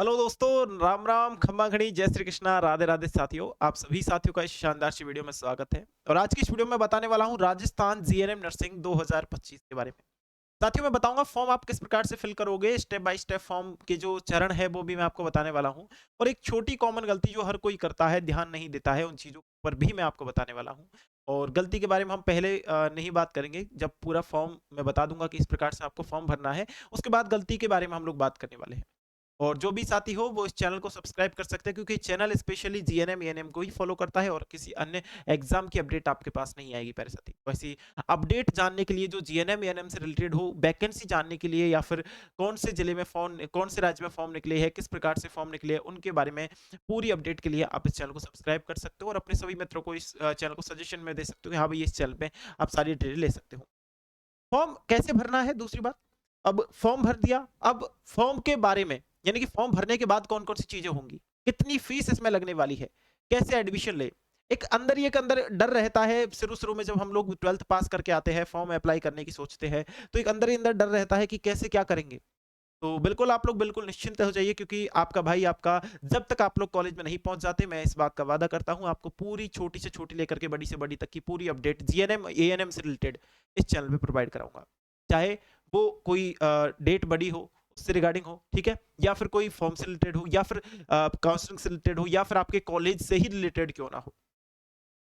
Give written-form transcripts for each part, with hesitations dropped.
Hello दोस्तों, राम राम, खम्मा घड़ी, जय श्री कृष्णा, राधे राधे साथियों। आप सभी साथियों का इस शानदार सी वीडियो में स्वागत है। और आज की इस वीडियो में बताने वाला हूं राजस्थान जीएनएम नर्सिंग 2025 के बारे में। साथियों, मैं बताऊंगा फॉर्म आप किस प्रकार से फिल करोगे, स्टेप बाय स्टेप फॉर्म के जो चरण है वो भी मैं आपको बताने वाला हूं। और एक छोटी कॉमन गलती जो हर कोई करता है, ध्यान नहीं देता है, उन चीजों पर भी मैं आपको बताने वाला हूं। और गलती के बारे में हम पहले नहीं बात करेंगे, जब पूरा फॉर्म मैं बता दूंगा कि इस प्रकार से आपको फॉर्म भरना है, उसके बाद गलती के बारे में हम लोग बात करने वाले हैं। और जो भी साथी हो वो इस चैनल को सब्सक्राइब कर सकते हैं, क्योंकि चैनल स्पेशली जीएनएम ईएनएम को ही फॉलो करता है और किसी अन्य एग्जाम की अपडेट आपके पास नहीं आएगी प्यारे साथी। वैसे अपडेट जानने के लिए जो जीएनएम ईएनएम से रिलेटेड हो, वैकेंसी जानने के लिए, या फिर कौन से जिले में फॉर्म, कौन से राज्य में फॉर्म निकले हैं, किस प्रकार से फॉर्म निकले हैं, उनके बारे में पूरी अपडेट के लिए आप इस चैनल को सब्सक्राइब कर सकते हो और अपने सभी मित्रों को इस चैनल को सजेशन में दे सकते हो कि हाँ भाई, इस चैनल पे आप सारी डिटेल ले सकते हो। फॉर्म कैसे भरना है, दूसरी बात। अब फॉर्म भर दिया, अब फॉर्म के बारे में, यानी कि फॉर्म भरने के बाद कौन कौन सी चीजें होंगी, कितनी फीस इसमें लगने वाली है, कैसे एडमिशन ले। एक अंदर डर रहता है शुरू शुरू में, जब हम लोग 12th पास करके आते हैं, फॉर्म अप्लाई करने की सोचते हैं, तो एक अंदर ही अंदर डर रहता है कि कैसे क्या करेंगे। तो बिल्कुल आप लोग बिल्कुल निश्चिंत हो जाइए, क्योंकि आपका भाई आपका, जब तक आप लोग कॉलेज में नहीं पहुंच जाते, मैं इस बात का वादा करता हूं, आपको पूरी छोटी से छोटी लेकर के बड़ी से बड़ी तक की पूरी अपडेट जीएनएम एएनएम से रिलेटेड इस चैनल पे प्रोवाइड कराऊंगा। चाहे वो कोई डेट बड़ी हो, उससे रिगार्डिंग हो, ठीक है, या फिर कोई फॉर्म से रिलेटेड हो, या फिर काउंसलिंग से रिलेटेड हो, या फिर आपके कॉलेज से ही रिलेटेड क्यों ना हो।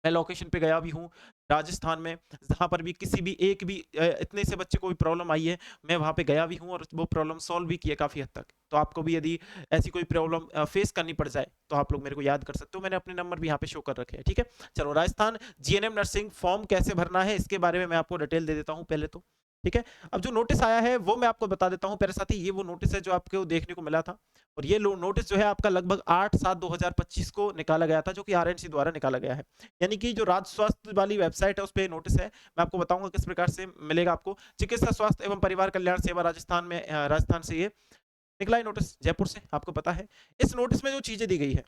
मैं लोकेशन पे गया भी हूँ राजस्थान में, जहाँ पर भी किसी भी एक भी इतने से बच्चे को भी प्रॉब्लम आई है, मैं वहाँ पे गया भी हूँ और वो प्रॉब्लम सॉल्व भी की है काफ़ी हद तक। तो आपको भी यदि ऐसी कोई प्रॉब्लम फेस करनी पड़ जाए, तो आप लोग मेरे को याद कर सकते हो, मैंने अपने नंबर भी यहाँ पे शो कर रखे हैं, ठीक है। चलो, राजस्थान जीएनएम नर्सिंग फॉर्म कैसे भरना है, इसके बारे में मैं आपको डिटेल दे देता हूँ पहले तो, ठीक है। अब जो नोटिस आया है वो मैं आपको बता देता हूँ मेरे साथी। ये वो नोटिस है जो आपको देखने को मिला था, और ये नोटिस जो है आपका लगभग 8/7/2025 को निकाला गया था, जो कि आरएनसी द्वारा निकाला गया है। यानी कि जो राज्य स्वास्थ्य वाली वेबसाइट है, उस पे नोटिस है। मैं आपको बताऊंगा किस प्रकार से मिलेगा आपको। चिकित्सा स्वास्थ्य एवं परिवार कल्याण सेवा राजस्थान में, राजस्थान से ये निकला है नोटिस, जयपुर से, आपको पता है। इस नोटिस में जो चीजें दी गई है,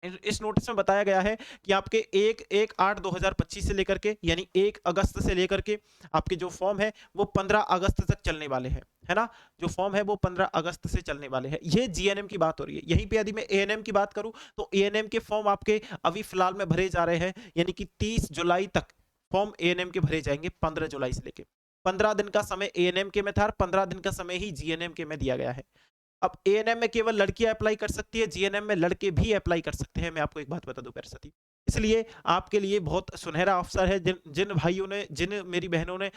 इस नोटिस में बताया गया है कि आपके 1/8/2025 से लेकर के, यानी 1 अगस्त से लेकर के, आपके जो फॉर्म है वो 15 अगस्त तक चलने वाले हैं, है ना। जो फॉर्म है वो 15 अगस्त से चलने वाले हैं। ये जीएनएम की बात हो रही है। यहीं पे यदि मैं एएनएम की बात करूं, तो एएनएम के फॉर्म आपके अभी फिलहाल में भरे जा रहे हैं, यानी कि 30 जुलाई तक फॉर्म एएनएम के भरे जाएंगे, 15 जुलाई से लेके। 15 दिन का समय एएनएम के में था, 15 दिन का समय ही जीएनएम के में दिया गया है। अब एएनएम में केवल लड़कियां अप्लाई कर सकती है, जीएनएम में लड़के भी अप्लाई कर सकते हैं। मैं आपको एक बात बता दूं प्यारे साथी, इसलिए आपके लिए बहुत सुनहरा अवसर है। जिन जिन भाइयों ने, जिन मेरी बहनों ने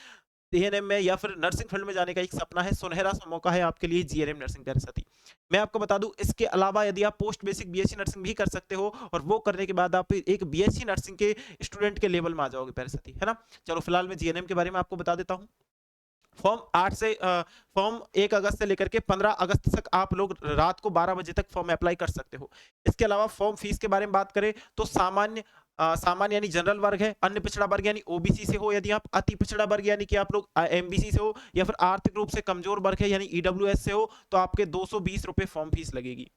एएनएम में या फिर नर्सिंग फील्ड में जाने का एक सपना है, सुनहरा सा मौका है आपके लिए जीएनएम नर्सिंग प्यारे साथी। मैं आपको बता दूं, इसके अलावा यदि आप पोस्ट बेसिक बीएससी नर्सिंग भी कर सकते हो, और वो करने के बाद आप एक बीएससी नर्सिंग के स्टूडेंट के लेवल में आ जाओगे प्यारे साथी, है ना। चलो, फिलहाल मैं जीएनएम के बारे में आपको बता देता हूँ। फॉर्म 1 अगस्त से लेकर के 15 अगस्त तक आप लोग रात को 12 बजे तक फॉर्म अप्लाई कर सकते हो। इसके अलावा फॉर्म फीस के बारे में बात करें, तो सामान्य यानी जनरल वर्ग है, अन्य पिछड़ा वर्ग यानी ओबीसी से हो, यदि आप अति पिछड़ा वर्ग यानी कि आप लोग एमबीसी से हो, या फिर आर्थिक रूप से कमजोर वर्ग है यानी ईडब्ल्यूएस से हो, तो आपके 220 रुपए फॉर्म फीस लगेगी।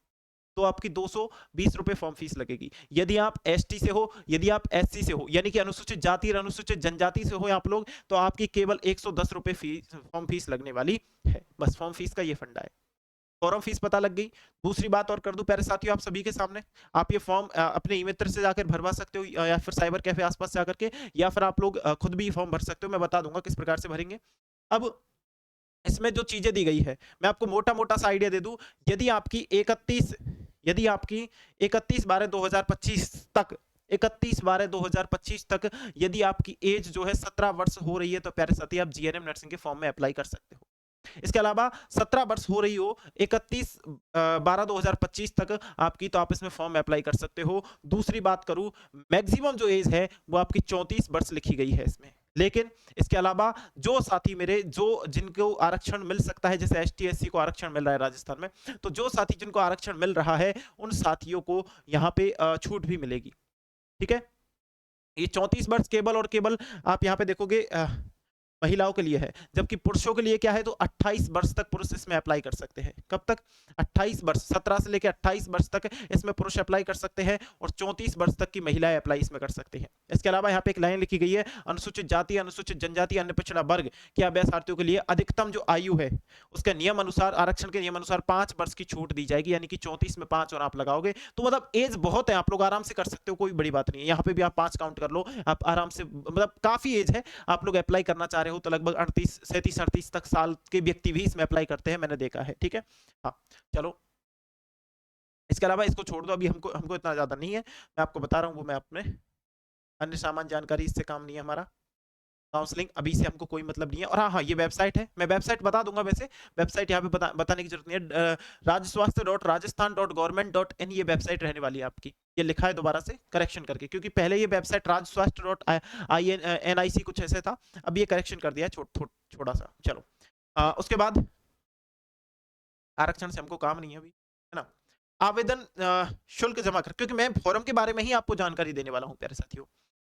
तो आपकी 220 रुपए फॉर्म फीस लगेगी। यदि आप एसटी से हो, यदि आप एससी से हो, यानी कि अनुसूचित जाति और अनुसूचित जनजाति से हो आप लोग, तो आपकी केवल 110 रुपए फीस, फॉर्म फीस लगने वाली है। बस फॉर्म फीस का ये फंडा है। फॉर्म फीस पता लग गई। दूसरी बात और कर दूं प्यारे साथियों आप सभी के सामने, आप ये फॉर्म अपने ई मित्र से जाकर भरवा सकते हो, या फिर साइबर कैफे आसपास जाकर के, या फिर आप लोग खुद भी फॉर्म भर सकते हो। मैं बता दूंगा किस प्रकार से भरेंगे। अब इसमें जो चीजें दी गई है, मैं आपको मोटा मोटा सा आइडिया दे दूं। यदि आपकी 31 यदि आपकी 31/12/2025 तक, 31/12/2025 तक यदि आपकी एज जो है 17 वर्ष हो रही है, तो प्यारे साथी आप जीएनएम नर्सिंग के फॉर्म में अप्लाई कर सकते हो। इसके अलावा 17 वर्ष हो रही हो, 31/12/2025 तक आपकी, तो आप इसमें फॉर्म अप्लाई कर सकते हो। दूसरी बात करूं, मैक्सिमम जो एज है वो आपकी 34 वर्ष लिखी गई है इसमें। लेकिन इसके अलावा जो साथी मेरे, जो जिनको आरक्षण मिल सकता है, जैसे एसटी एससी को आरक्षण मिल रहा है राजस्थान में, तो जो साथी जिनको आरक्षण मिल रहा है, उन साथियों को यहाँ पे छूट भी मिलेगी, ठीक है। ये 34 वर्ष केवल और केवल आप यहाँ पे देखोगे, महिलाओं के लिए है, जबकि पुरुषों के लिए क्या है, तो 28 वर्ष तक पुरुष इसमें अप्लाई कर सकते हैं। कब तक? 28 वर्ष, 17 से लेकर 28 वर्ष तक इसमें पुरुष अप्लाई कर सकते हैं और 34 वर्ष तक की महिलाएं अप्लाई इसमें कर सकती हैं। इसके अलावा यहाँ पे एक लाइन लिखी गई है, अनुसूचित जाति, अनुसूचित जनजाति, अन्य पिछड़ा वर्ग के अभ्यर्थार्थियों के लिए अधिकतम जो आयु है उसके नियम अनुसार, आरक्षण के नियम अनुसार 5 वर्ष की छूट दी जाएगी, यानी कि 34 में 5 और आप लगाओगे तो मतलब एज बहुत है, आप लोग आराम से कर सकते हो, कोई बड़ी बात नहीं है। यहाँ पे भी आप 5 काउंट कर लो, आप आराम से, मतलब काफी एज है, आप लोग अप्लाई करना चाह रहे हो तो लगभग 38 37 38 तक साल के व्यक्ति भी इसमें अप्लाई करते हैं, मैंने देखा है। ठीक है, हाँ चलो, इसके अलावा इसको छोड़ दो, अभी हमको हमको इतना ज्यादा नहीं है, मैं आपको बता रहा हूँ, वो मैं अपने अन्य सामान्य जानकारी, इससे काम नहीं है हमारा। काउंसलिंग अभी से हमको कोई मतलब नहीं है। और हाँ हाँ, ये वेबसाइट है, मैं वेबसाइट बता दूंगा, वैसे वेबसाइट यहाँ पे बताने की जरूरत नहीं है। rajswasthya.rajasthan.government.in ये वेबसाइट रहने वाली है आपकी, ये लिखा है दोबारा से करेक्शन करके, क्योंकि पहले ये वेबसाइट rajswasthya.in कुछ ऐसे था, अब ये करेक्शन कर दिया है छोटा सा। चलो उसके बाद आरक्षण से हमको काम नहीं है अभी, है ना। आवेदन शुल्क जमा कर, क्योंकि मैं फॉर्म के बारे में ही आपको जानकारी देने वाला हूँ प्यारे साथियों,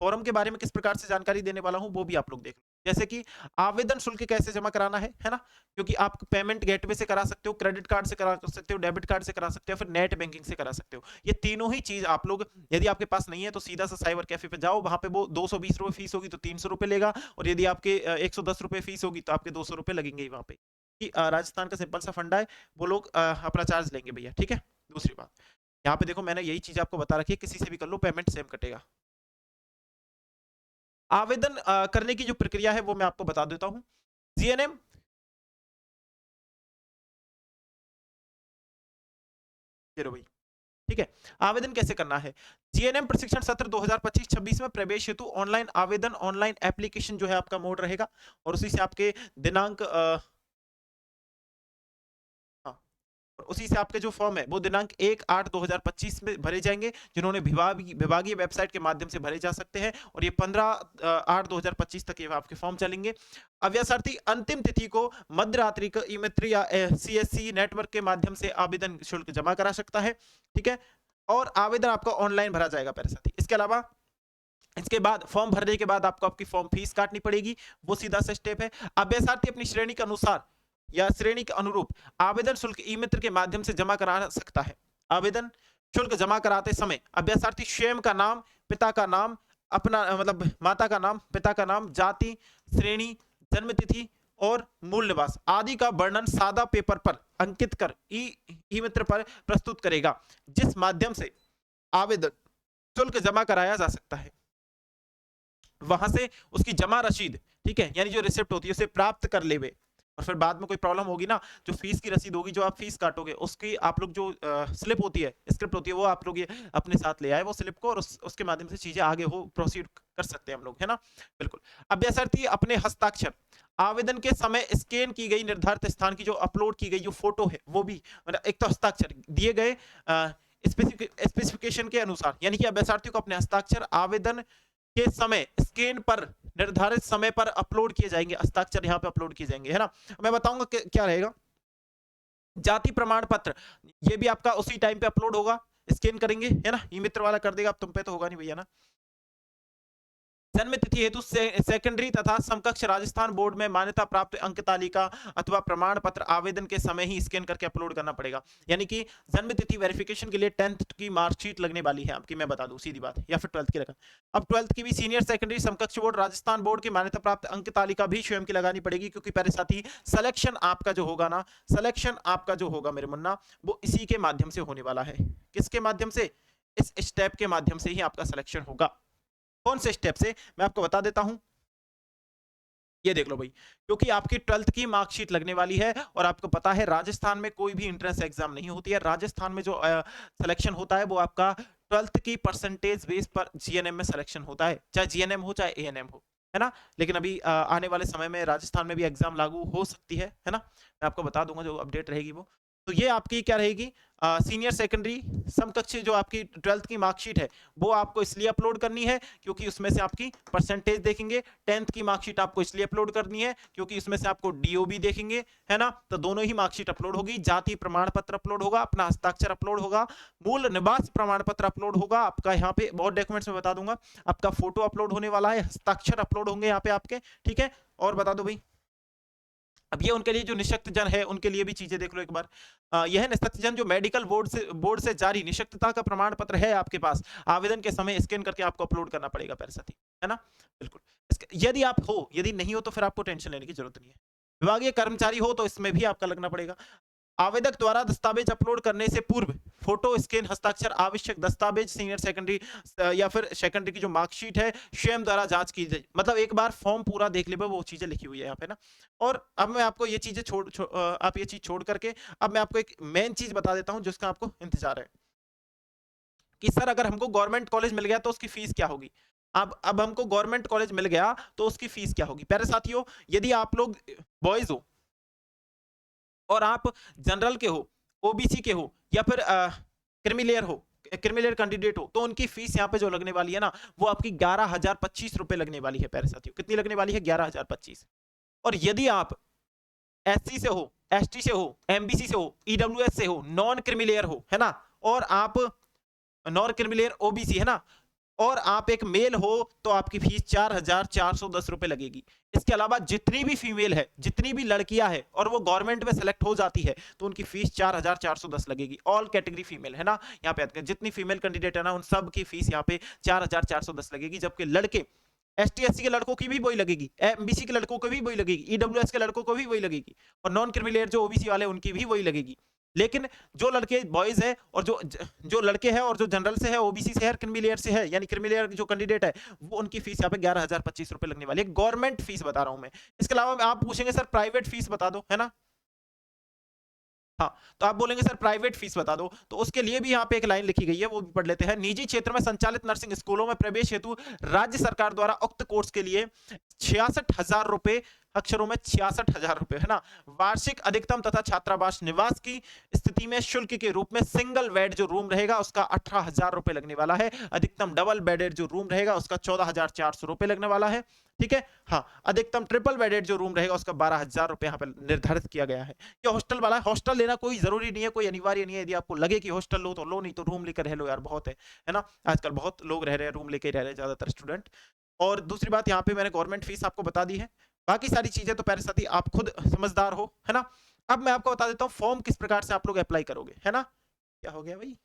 फॉर्म के बारे में किस प्रकार से जानकारी देने वाला हूं वो भी आप लोग देख लो। जैसे कि आवेदन शुल्क कैसे जमा कराना है ना, क्योंकि आप पेमेंट गेटवे से करा सकते हो, क्रेडिट कार्ड से करा सकते हो, डेबिट कार्ड से करा सकते हो, फिर नेट बैंकिंग से करा सकते हो। ये तीनों ही चीज आप लोग, यदि आपके पास नहीं है तो सीधा सा साइबर कैफे पे जाओ, वहां पे वो 220 रुपए फीस होगी तो 300 रुपए लेगा, और यदि आपके 110 रुपए फीस होगी तो आपके 200 रुपए लगेंगे वहां पे। राजस्थान का सिंपल सा फंडा है, वो लोग अपना चार्ज लेंगे भैया। ठीक है, दूसरी बात यहाँ पे देखो, मैंने यही चीज आपको बता रखी है, किसी से भी कर लो पेमेंट सेम कटेगा। आवेदन करने की जो प्रक्रिया है वो मैं आपको बता देता हूं। जीएनएम, भाई ठीक है, आवेदन कैसे करना है। जीएनएम प्रशिक्षण सत्र 2025-26 में प्रवेश हेतु ऑनलाइन आवेदन, ऑनलाइन एप्लीकेशन जो है आपका मोड रहेगा, और उसी से आपके दिनांक उसी से आपके जो फॉर्म है वो दिनांक 1/8/2025 में भरे जाएंगे, जिन्होंने विभागीय वेबसाइट के माध्यम से भरे जा सकते हैं, और ये 15/8/2025 तक ये आपके फॉर्म चलेंगे। अभ्यर्थी अंतिम तिथि को मध्य रात्रि को ई मित्र या सीएससी नेटवर्क के माध्यम से आवेदन शुल्क जमा करा सकता है। ठीक है, और आवेदन आपका ऑनलाइन भरा जाएगा प्यारे साथी। इसके अलावा इसके बाद फॉर्म भरने के बाद आपको आपकी फॉर्म फीस काटनी पड़ेगी, वो सीधा सा स्टेप है। अभ्यर्थी अपनी श्रेणी के अनुसार या श्रेणी के अनुरूप आवेदन शुल्क ई मित्र के माध्यम से जमा करा सकता है। आवेदन शुल्क जमा कराते समय अभ्यर्थी स्वयं का नाम, पिता का नाम, अपना मतलब माता का नाम, पिता का नाम, जाति, श्रेणी, जन्म तिथि और मूल निवास आदि का वर्णन सादा पेपर पर अंकित कर ई मित्र पर प्रस्तुत करेगा, जिस माध्यम से आवेदन शुल्क जमा कराया जा सकता है। वहां से उसकी जमा रसीद, ठीक है, यानी जो रिसिप्ट होती है उसे प्राप्त कर लेवे, और फिर बाद में कोई प्रॉब्लम होगी ना, जो फीस की रसीद होगी, जो आप फीस काटोगे उसकी आप लोग जो स्लिप होती है, स्क्रिप्ट होती है, वो आप लोग ये अपने साथ ले आए वो स्लिप को, और उसके माध्यम से चीजें आगे हो प्रोसीड कर सकते हैं हम लोग, है ना। बिल्कुल। अभ्यर्थी अपने हस्ताक्षर आवेदन के समय स्कैन की गई निर्धारित स्थान की जो अपलोड की गई जो फोटो है वो भी, मतलब एक तो हस्ताक्षर दिए गए स्पेसिफिकेशन के अनुसार, यानी कि अभ्यर्थी को अपने हस्ताक्षर आवेदन के समय स्क्रीन पर निर्धारित समय पर अपलोड किए जाएंगे, हस्ताक्षर यहाँ पे अपलोड किए जाएंगे, है ना। मैं बताऊंगा क्या रहेगा। जाति प्रमाण पत्र, ये भी आपका उसी टाइम पे अपलोड होगा, स्कैन करेंगे, है ना, ई मित्र वाला कर देगा, अब तुम पे तो होगा नहीं भैया ना। जन्म तिथि हेतु सेकेंडरी तथा समकक्ष राजस्थान बोर्ड में मान्यता प्राप्त अंक तालिका अथवा प्रमाण पत्र आवेदन के समय ही स्कैन करके अपलोड करना पड़ेगा, यानी कि जन्म तिथि वेरिफिकेशन के लिए 10th की मार्कशीट लगने वाली है आपकी, मैं बता दूं सीधी बात, या फिर 12th की लगा। अब 12th की भी सीनियर सेकेंडरी समकक्ष बोर्ड राजस्थान बोर्ड की मान्यता प्राप्त अंक तालिका भी स्वयं की लगानी पड़ेगी, क्योंकि पहले साथ ही सिलेक्शन आपका जो होगा ना, सिलेक्शन आपका जो होगा मेरे मुन्ना, वो इसी के माध्यम से होने वाला है। किसके माध्यम से? इस स्टेप के माध्यम से ही आपका सिलेक्शन होगा। कौन से स्टेप से, मैं आपको बता देता हूं, ये देख लो भाई, क्योंकि आपकी 12th की मार्कशीट लगने वाली है, और आपको पता है राजस्थान में कोई भी एंट्रेंस एग्जाम नहीं होती है, राजस्थान में जो सिलेक्शन होता है वो आपका 12th की परसेंटेज बेस पर जीएनएम में सिलेक्शन होता है, चाहे जीएनएम हो चाहे एएनएम हो, है ना। लेकिन अभी आने वाले समय में राजस्थान में भी एग्जाम लागू हो सकती है ना, मैं आपको बता दूंगा जो अपडेट रहेगी वो। तो ये आपकी क्या रहेगी, सीनियर सेकेंडरी समकक्ष जो आपकी 12th की मार्कशीट है वो आपको इसलिए अपलोड करनी है क्योंकि उसमें से आपकी परसेंटेज देखेंगे। 10th की मार्कशीट आपको इसलिए अपलोड करनी है क्योंकि उसमें से आपको डीओ भी देखेंगे, है ना। तो दोनों ही मार्कशीट अपलोड होगी, जाति प्रमाण पत्र अपलोड होगा, अपना हस्ताक्षर अपलोड होगा, मूल निवास प्रमाण पत्र अपलोड होगा आपका। यहाँ पे बहुत डॉक्यूमेंट्स में बता दूंगा, आपका फोटो अपलोड होने वाला है, हस्ताक्षर अपलोड होंगे यहाँ पे आपके, ठीक है। और बता दो भाई, अब ये उनके लिए जो निशक्त जन है उनके लिए भी चीजें देख लो एक बार। यह निशक्त जन जो मेडिकल बोर्ड से जारी निशक्तता का प्रमाण पत्र है आपके पास, आवेदन के समय स्कैन करके आपको अपलोड करना पड़ेगा प्यारे साथी, है ना। बिल्कुल, यदि आप हो, यदि नहीं हो तो फिर आपको टेंशन लेने की जरूरत नहीं है। विभागीय कर्मचारी हो तो इसमें भी आपका लगना पड़ेगा। आवेदक द्वारा दस्तावेज अपलोड करने से पूर्व फोटो, स्कैन, हस्ताक्षर आवश्यक दस्तावेज सीनियर सेकेंडरी या फिर सेकेंडरी की जो मार्कशीट है स्वयं द्वारा जांच की जाए। मतलब एक बार फॉर्म पूरा देख ले, वो चीजें लिखी हुई है यहाँ पे ना। और अब मैं आपको ये चीजें आप ये चीज छोड़ करके अब मैं आपको एक मेन चीज बता देता हूँ जिसका आपको इंतजार है कि सर अगर हमको गवर्नमेंट कॉलेज मिल गया तो उसकी फीस क्या होगी। अब हमको गवर्नमेंट कॉलेज मिल गया तो उसकी फीस क्या होगी। प्यारे साथियों, यदि आप लोग बॉयज हो और आप जनरल के हो, ओबीसी के हो या फिर क्रिमिलियर हो, क्रिमिलियर कैंडिडेट हो, तो उनकी फीस यहाँ पे जो लगने वाली है ना वो आपकी 11,025 रुपए लगने वाली है प्यारे साथियों। कितनी लगने वाली है? 11,025। और यदि आप एससी से हो, एसटी से हो, एमबीसी से हो, ईडब्ल्यूएस से हो, नॉन क्रिमिलियर हो, है ना, और आप नॉन क्रिमिलियर ओबीसी, है ना, और आप एक मेल हो तो आपकी फीस 4,410 रुपए लगेगी। इसके अलावा जितनी भी फीमेल है, जितनी भी लड़कियां है और वो गवर्नमेंट में सेलेक्ट हो जाती है तो उनकी फीस 4,410 लगेगी। ऑल कैटेगरी फीमेल, है ना, यहाँ पे जितनी फीमेल कैंडिडेट है ना उन सब की फीस यहाँ पे 4,410 लगेगी। जबकि लड़के एसटी एससी के लड़कों की भी वही लगेगी, एमबीसी के लड़कों को भी वही लगेगी, ईडब्ल्यूएस के लड़कों को भी वही लगेगी, और नॉन क्रिमिलियर जो ओबीसी वाले उनकी भी वही लगेगी। लेकिन जो लड़के बॉयज है और जो लड़के हैं और जो जनरल से है, ओबीसी से है, क्रिमिलियर से है, यानी क्रिमिलियर जो कैंडिडेट है वो उनकी फीस यहाँ पे 11,025 रुपए लगने वाली है। गवर्नमेंट फीस बता रहा हूं मैं। इसके अलावा आप पूछेंगे सर प्राइवेट फीस बता दो, है ना। हाँ, तो आप बोलेंगे सर प्राइवेट फीस बता दो, तो उसके लिए भी यहाँ पे एक लाइन लिखी गई है, वो भी पढ़ लेते हैं। निजी क्षेत्र में संचालित नर्सिंग स्कूलों में प्रवेश हेतु राज्य सरकार द्वारा उक्त कोर्स के लिए 66,000 रुपए, अक्षरों में 66,000 रुपए, है ना, वार्षिक अधिकतम तथा छात्रावास निवास की स्थिति में शुल्क के रूप में सिंगल बेड जो रूम रहेगा उसका 18,000 रुपए लगने वाला है। अधिकतम डबल बेडेड जो रूम रहेगा उसका 14,400 रुपए लगने वाला है, ठीक है। हाँ, अधिकतम ट्रिपल बेडेड जो रूम रहेगा उसका 12,000 रुपए यहाँ पे निर्धारित किया गया है। ये हॉस्टल वाला है, हॉस्टल लेना कोई जरूरी नहीं है, कोई अनिवार्य नहीं है। यदि आपको लगे कि हॉस्टल लो तो लो, नहीं तो रूम लेकर रह लो यार, बहुत है ना। आजकल बहुत लोग रह रहे हैं रूम लेके रह रहे हैं, ज्यादातर स्टूडेंट। और दूसरी बात, यहाँ पे मैंने गवर्नमेंट फीस आपको बता दी है। बाकी सारी चीजें तो प्यारे साथी आप खुद समझदार हो, है ना। अब मैं आपको बता देता हूँ फॉर्म किस प्रकार से आप लोग अप्लाई करोगे, है ना। क्या हो गया भाई,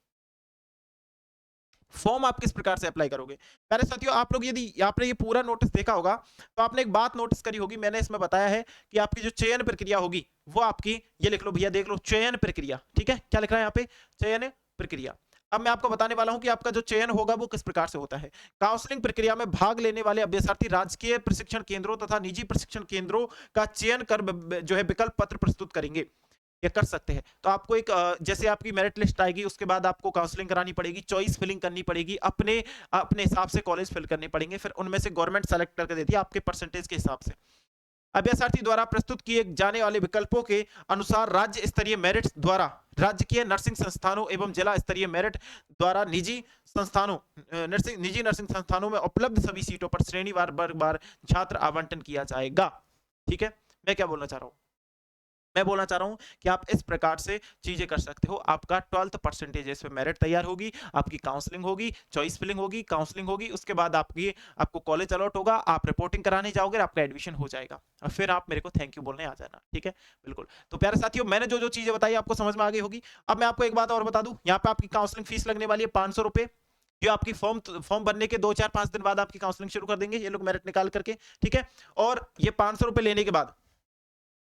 फॉर्म आप किस प्रकार से अप्लाई करोगे। प्यारे साथियों, आप लोग यदि आपने ये पूरा नोटिस देखा होगा तो आपने एक बात नोटिस करी होगी, मैंने इसमें बताया है कि आपकी जो चयन प्रक्रिया होगी वो आपकी, ये लिख लो भैया, देख लो, चयन प्रक्रिया, ठीक है। क्या लिख रहा है यहाँ पे? चयन प्रक्रिया। अब मैं आपको बताने वाला हूं कि आपका जो चयन होगा वो किस प्रकार से होता है। काउंसलिंग प्रक्रिया में भाग लेने वाले अभ्यर्थी राजकीय प्रशिक्षण केंद्रों तथा निजी प्रशिक्षण केंद्रों का चयन कर जो है विकल्प पत्र प्रस्तुत करेंगे या कर सकते हैं। तो आपको एक जैसे आपकी मेरिट लिस्ट आएगी उसके बाद आपको काउंसलिंग करानी पड़ेगी, चॉइस फिलिंग करनी पड़ेगी, अपने अपने हिसाब से कॉलेज फिल करने पड़ेंगे, फिर उनमें से गवर्नमेंट सेलेक्ट करके देती है आपके परसेंटेज के हिसाब से। अभ्यर्थी द्वारा प्रस्तुत किए जाने वाले विकल्पों के अनुसार राज्य स्तरीय मेरिट द्वारा राजकीय नर्सिंग संस्थानों एवं जिला स्तरीय मेरिट द्वारा निजी संस्थानों निजी नर्सिंग संस्थानों में उपलब्ध सभी सीटों पर श्रेणीवार वर्गवार छात्र आवंटन किया जाएगा, ठीक है। मैं क्या बोलना चाह रहा हूं, मैं बोलना चाह रहा हूं कि आप इस प्रकार से चीजें कर सकते हो। आपका 12th परसेंटेज पे मेरिट तैयार होगी, आपकी काउंसलिंग होगी, चॉइस फिलिंग होगी, काउंसलिंग होगी, उसके बाद आपको कॉलेज अलॉट होगा, आप रिपोर्टिंग कराने जाओगे, आपका एडमिशन हो जाएगा और फिर आप मेरे को थैंक यू बोलने आ जाना, ठीक है। बिल्कुल, तो प्यारे साथियों, मैंने जो जो चीजें बताई आपको समझ में आ गई होगी। अब मैं आपको एक बात और बता दूं, यहाँ पे आपकी काउंसलिंग फीस लगने वाली है 500 रुपए। जो आपकी फॉर्म बनने के 2-4-5 दिन बाद आपकी काउंसलिंग शुरू कर देंगे ये लोग मेरिट निकाल करके, ठीक है। और ये 500 रुपए लेने के बाद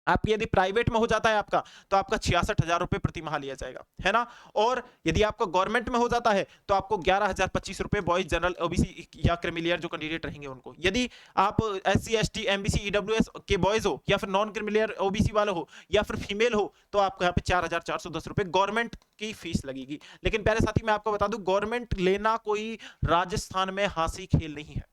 आपकी यदि प्राइवेट में हो जाता है आपका तो आपका 66,000 रुपए प्रति माह लिया जाएगा, है ना। और यदि आपका गवर्नमेंट में हो जाता है तो आपको 11,025 रुपए बॉयज जनरल ओबीसी या क्रिमिलियर जो कैंडिडेट रहेंगे उनको। यदि आप एससी एसटी एमबीसी ईडब्ल्यूएस के बॉयज हो या फिर नॉन क्रिमिलियर ओबीसी वाले हो या फिर फीमेल हो तो आपको यहाँ पे 4,410 रुपए गवर्नमेंट की फीस लगेगी। लेकिन प्यारे साथी मैं आपको बता दूं, गवर्नमेंट लेना कोई राजस्थान में हासी खेल नहीं है।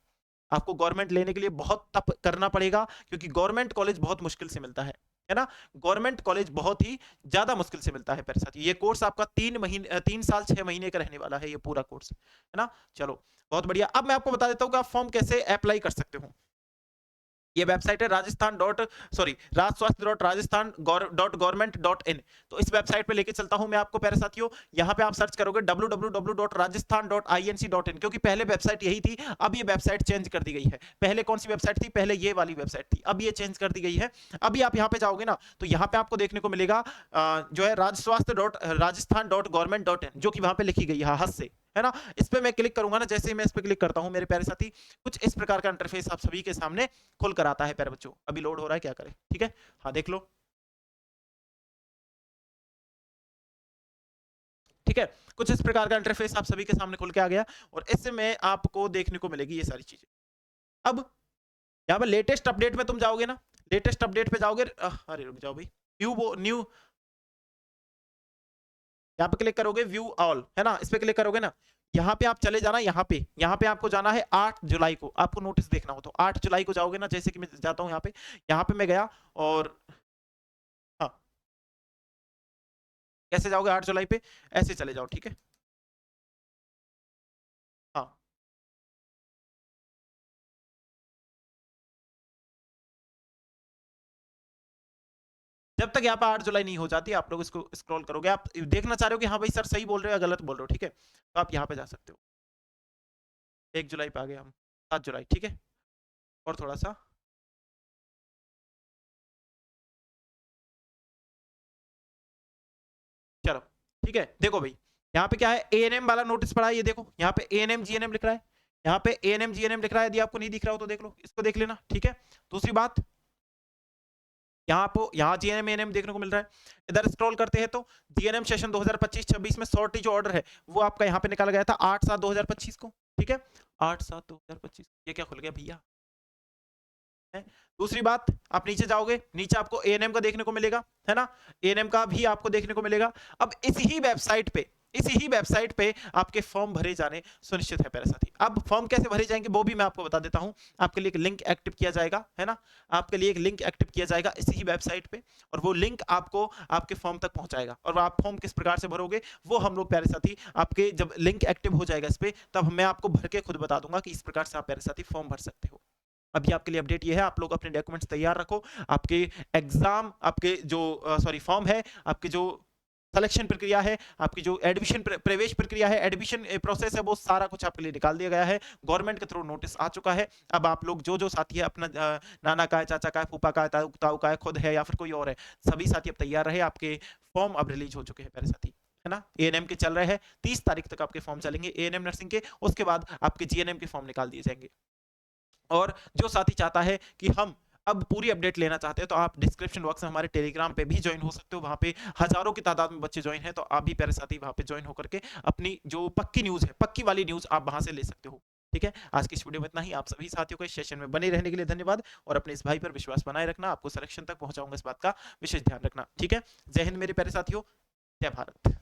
आपको गवर्नमेंट लेने के लिए बहुत तप करना पड़ेगा क्योंकि गवर्नमेंट कॉलेज बहुत मुश्किल से मिलता है। है ना। गवर्नमेंट कॉलेज बहुत ही ज्यादा मुश्किल से मिलता है प्यारे साथियों। ये कोर्स आपका 3 साल 6 महीने का रहने वाला है ये पूरा कोर्स, है ना। चलो बहुत बढ़िया। अब मैं आपको बता देता हूँ कि आप फॉर्म कैसे अप्लाई कर सकते हो। ये वेबसाइट है राजस्थान डॉट सॉरी राज स्वास्थ्य dot Rajasthan dot government dot in. तो इस वेबसाइट पे लेके चलता हूं मैं आपको प्यारे साथियों। यहाँ पे आप सर्च करोगे www.rajasthan.in, क्योंकि पहले वेबसाइट यही थी, अब ये वेबसाइट चेंज कर दी गई है। पहले कौन सी वेबसाइट थी? पहले ये वाली वेबसाइट थी, अब ये चेंज कर दी गई है। अभी आप यहाँ पे जाओगे ना तो यहाँ पे आपको देखने को मिलेगा जो है राजस्वास्थ्य.राजस्थान.गवर्नमेंट.इन, जो कि वहां पे लिखी गई है हाथ से, है ना। इस पे मैं क्लिक करूंगा ना, जैसे ही मैं इस पे क्लिक करता हूं मेरे प्यारे साथी, कुछ इस प्रकार का इंटरफेस आप सभी के सामने खुल कर आता है प्यारे बच्चों। अभी लोड हो रहा है, क्या करें, ठीक है। हाँ देख लो, ठीक है। कुछ इस प्रकार का इंटरफेस आप सभी के सामने खुल के आ गया, और इससे में आपको देखने को मिलेगी ये सारी चीजें। अब यहाँ पर लेटेस्ट अपडेट में तुम जाओगे ना, लेटेस्ट अपडेट पे जाओगे, अरे रुक जाओ भाई, व्यू न्यू, यहाँ पे क्लिक करोगे व्यू ऑल, है ना, इस पे क्लिक करोगे ना, यहाँ पे आप चले जाना, यहाँ पे आपको जाना है 8 जुलाई को, आपको नोटिस देखना हो तो 8 जुलाई को जाओगे ना, जैसे कि मैं जाता हूँ यहाँ पे मैं गया, और हाँ, कैसे जाओगे 8 जुलाई पे, ऐसे चले जाओ, ठीक है। हाँ, जब तक यहाँ पे 8 जुलाई नहीं हो जाती, आप लोग इसको स्क्रॉल करोगे, आप देखना चाह रहे हो कि हाँ भाई सर सही बोल रहे हो या गलत बोल रहे हो, ठीक है, तो आप यहाँ पे जा सकते हो। 1 जुलाई पे आ गए हम, 7 जुलाई, ठीक है, और थोड़ा सा, चलो ठीक है। देखो भाई यहाँ पे क्या है, एएनएम वाला नोटिस पड़ा है, ये देखो यहाँ पे एएनएम जीएनएम लिख रहा है, यहाँ पे एएनएम जीएनएम लिख रहा है। यदि आपको नहीं दिख रहा हो तो देख लो, इसको देख लेना, ठीक है। दूसरी बात, यहाँ जीएनएम एएनएम देखने को मिल रहा है। इधर स्क्रॉल करते हैं तो जीएनएम सेशन 2025-26 में सॉर्टी जो ऑर्डर है वो आपका यहाँ पे निकाला गया था 8/7/2025 को, ठीक है, 8/7/2025। ये क्या खुल गया भैया, है। दूसरी बात, आप नीचे जाओगे, नीचे आपको एएनएम का देखने को मिलेगा, है ना, एएनएम का भी आपको देखने को मिलेगा। अब इसी ही वेबसाइट पे आपके फॉर्म भरे जाने सुनिश्चित है प्यारे साथी। अब फॉर्म कैसे भरे जाएंगे वो भी मैं आपको बता देता हूं। आपके लिए एक लिंक एक्टिव किया जाएगा, है ना, आपके लिए एक लिंक एक्टिव किया जाएगा इसी ही वेबसाइट पे, और वो लिंक आपको आपके फॉर्म तक पहुंचाएगा। और आप फॉर्म किस प्रकार से भरोगे वो हम लोग प्यारे साथी, आपके जब लिंक एक्टिव हो जाएगा इस पे, तब मैं आपको भर के खुद बता दूंगा कि इस प्रकार से आप प्यारे साथी फॉर्म भर सकते हो। अभी आपके लिए अपडेट ये है, आप लोग अपने डॉक्यूमेंट्स तैयार रखो। आपके एग्जाम, आपके जो सॉरी फॉर्म है, आपकी जो सिलेक्शन प्रक्रिया है, आपकी जो एडमिशन प्रवेश प्रक्रिया है, एडमिशन प्रोसेस है, वो सारा कुछ आपके लिए निकाल दिया गया है। गवर्नमेंट के थ्रू नोटिस आ चुका है। अब आप लोग जो जो साथी है अपना नाना का है, चाचा का है, फूफा का है, ताऊ का है, खुद है या फिर कोई और है, सभी साथी अब तैयार रहे। आपके फॉर्म अब रिलीज हो चुके हैं प्यारे साथी, है ना। एएनएम के चल रहे हैं, 30 तारीख तक आपके फॉर्म चलेंगे एएनएम नर्सिंग के, उसके बाद आपके जीएनएम के फॉर्म निकाल दिए जाएंगे। और जो साथी चाहता है कि हम अब पूरी अपडेट लेना चाहते हैं तो आप डिस्क्रिप्शन बॉक्स में हमारे टेलीग्राम पे भी ज्वाइन हो सकते हो। वहां पे हजारों की तादाद में बच्चे ज्वाइन हैं, तो आप भी प्यारे साथी वहां पे ज्वाइन होकर के अपनी जो पक्की न्यूज है, पक्की वाली न्यूज आप वहां से ले सकते हो, ठीक है। आज की इस वीडियो में इतना ही। आप सभी साथियों को इस सेशन में बने रहने के लिए धन्यवाद, और अपने इस भाई पर विश्वास बनाए रखना। आपको सिलेक्शन तक पहुंचाऊंगा, इस बात का विशेष ध्यान रखना, ठीक है। जय हिंद मेरे प्यारे साथियों, जय भारत।